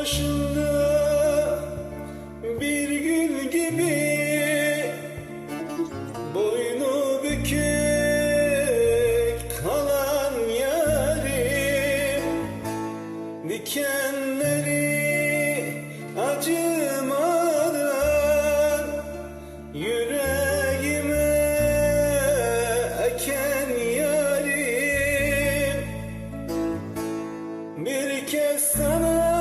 başında bir gül gibi, boynu bükük kalan yarim, dikenleri acımadan yüreğime eken yarim. Bir kez sana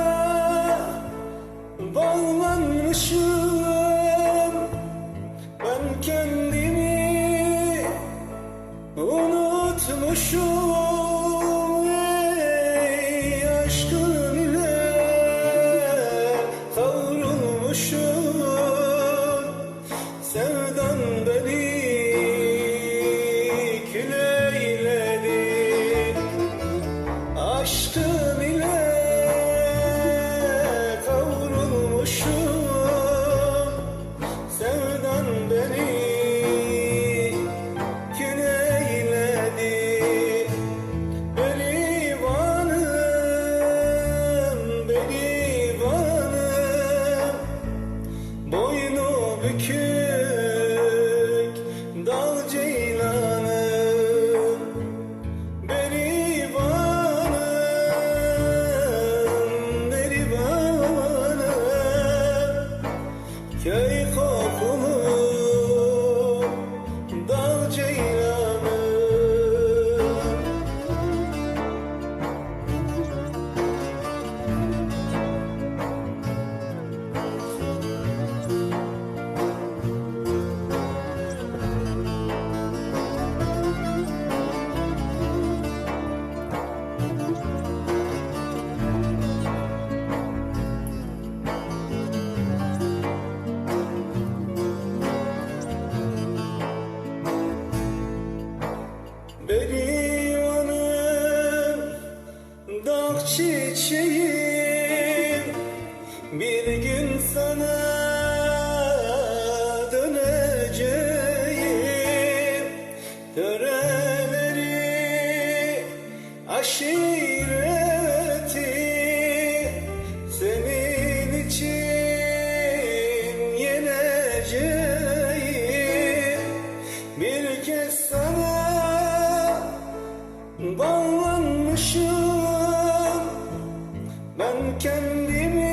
bağlanmışım, ben kendimi unutmuşum. Ey aşkın ile kavrulmuşum, sevdan beni kül eyledi. Aşkın ile sevdan beni kül eyledi. Berivanım, berivanım, boynu bükük dal ceylanım. Berivanım, berivanım, köy kokulu dal ceylanı. Berivanım, dağ çiçeğim, bir gün sana döneceğim. Töreleri, aşireti senin için yeneceğim. Bir kez sana bağlanmışım, ben kendimi